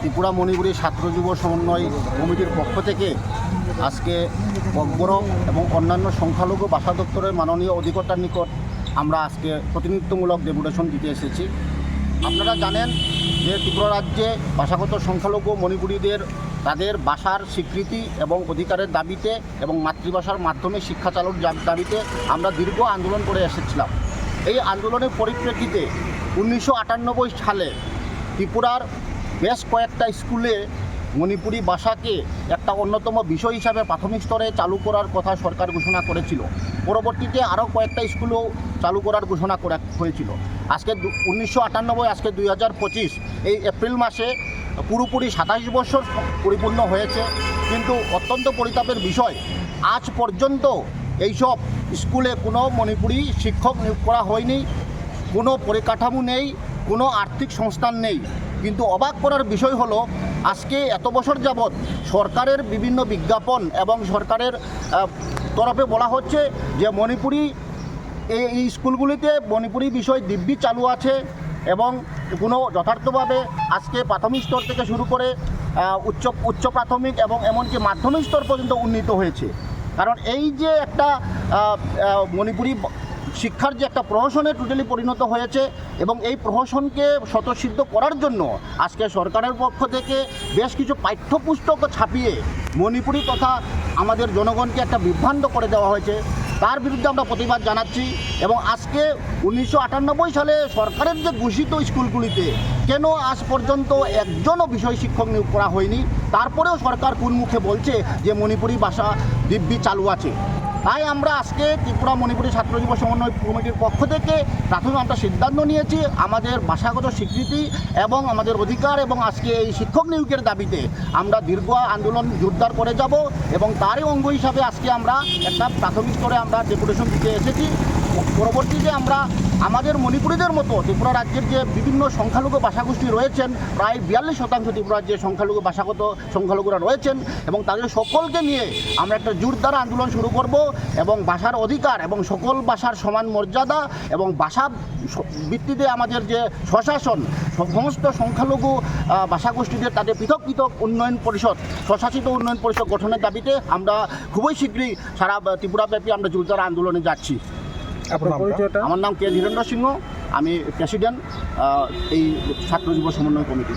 ত্রিপুরা মণিপুরী ছাত্র যুব সমন্বয় কমিটির পক্ষ থেকে আজকে বকবরক এবং অন্যান্য সংখ্যালঘু ভাষা দপ্তরের মাননীয় অধিকর্তার নিকট আমরা আজকে প্রতিনিধিত্বমূলক ডেপুটেশন দিতে এসেছি। আপনারা জানেন যে ত্রিপুরা রাজ্যে ভাষাগত সংখ্যালঘু মণিপুরীদের তাদের ভাষার স্বীকৃতি এবং অধিকারের দাবিতে এবং মাতৃভাষার মাধ্যমে শিক্ষা চালুর দাবিতে আমরা দীর্ঘ আন্দোলন করে এসেছিলাম। এই আন্দোলনের পরিপ্রেক্ষিতে 1998 সালে ত্রিপুরার বেশ কয়েকটা স্কুলে মণিপুরি ভাষাকে একটা অন্যতম বিষয় হিসাবে প্রাথমিক স্তরে চালু করার কথা সরকার ঘোষণা করেছিল। পরবর্তীতে আরও কয়েকটা স্কুলও চালু করার ঘোষণা করা হয়েছিল। আজকে 1998 আজকে 2025 এই এপ্রিল মাসে পুরোপুরি 27 বছর পরিপূর্ণ হয়েছে, কিন্তু অত্যন্ত পরিতাপের বিষয় আজ পর্যন্ত এইসব স্কুলে কোনো মণিপুরি শিক্ষক নিয়োগ করা হয়নি, কোনো পরিকাঠামো নেই, কোনো আর্থিক সংস্থান নেই। কিন্তু অবাক করার বিষয় হলো আজকে এত বছর যাবৎ সরকারের বিভিন্ন বিজ্ঞাপন এবং সরকারের তরফে বলা হচ্ছে যে মণিপুরি এই স্কুলগুলিতে মণিপুরি বিষয় দিব্যি চালু আছে এবং কোনো যথার্থভাবে আজকে প্রাথমিক স্তর থেকে শুরু করে উচ্চ প্রাথমিক এবং এমনকি মাধ্যমিক স্তর পর্যন্ত উন্নীত হয়েছে। কারণ এই যে একটা মণিপুরি শিক্ষার যে একটা প্রহসনে টোটালি পরিণত হয়েছে এবং এই প্রহসনকে স্বতঃসিদ্ধ করার জন্য আজকে সরকারের পক্ষ থেকে বেশ কিছু পাঠ্যপুস্তক ছাপিয়ে মণিপুরি তথা আমাদের জনগণকে একটা বিভ্রান্ত করে দেওয়া হয়েছে। তার বিরুদ্ধে আমরা প্রতিবাদ জানাচ্ছি এবং আজকে 1998 সালে সরকারের যে ঘোষিত স্কুলগুলিতে কেন আজ পর্যন্ত একজনও বিষয় শিক্ষক নিয়োগ করা হয়নি, তারপরেও সরকার কোন মুখে বলছে যে মণিপুরি ভাষা দিব্যি চালু আছে। তাই আমরা আজকে ত্রিপুরা মণিপুরী ছাত্র যুব সমন্বয় কমিটির পক্ষ থেকে প্রাথমিক আমরা সিদ্ধান্ত নিয়েছি আমাদের ভাষাগত স্বীকৃতি এবং আমাদের অধিকার এবং আজকে এই শিক্ষক নিয়োগের দাবিতে আমরা দীর্ঘ আন্দোলন জোরদার করে যাব এবং তারই অঙ্গ হিসাবে আজকে আমরা একটা প্রাথমিক স্তরে আমরা ডেপুটেশন দিতে এসেছি। পরবর্তীতে আমরা আমাদের মণিপুরীদের মতো ত্রিপুরা রাজ্যের যে বিভিন্ন সংখ্যালঘু ভাষাগোষ্ঠী রয়েছেন, প্রায় 42% ত্রিপুরা রাজ্যে সংখ্যালঘু ভাষাগত সংখ্যালঘুরা রয়েছেন এবং তাদের সকলকে নিয়ে আমরা একটা জোরদার আন্দোলন শুরু করব এবং ভাষার অধিকার এবং সকল ভাষার সমান মর্যাদা এবং ভাষা ভিত্তিতে আমাদের যে স্বশাসন সমস্ত সংখ্যালঘু ভাষাগোষ্ঠীদের তাদের পৃথক পৃথক উন্নয়ন পরিষদ স্বশাসিত উন্নয়ন পরিষদ গঠনের দাবিতে আমরা খুবই শীঘ্রই সারা ত্রিপুরাব্যাপী আমরা জোরদার আন্দোলনে যাচ্ছি। আমার নাম কে ধীরেন্দ্র সিংহ, আমি প্রেসিডেন্ট এই ছাত্র যুব সমন্বয় কমিটি।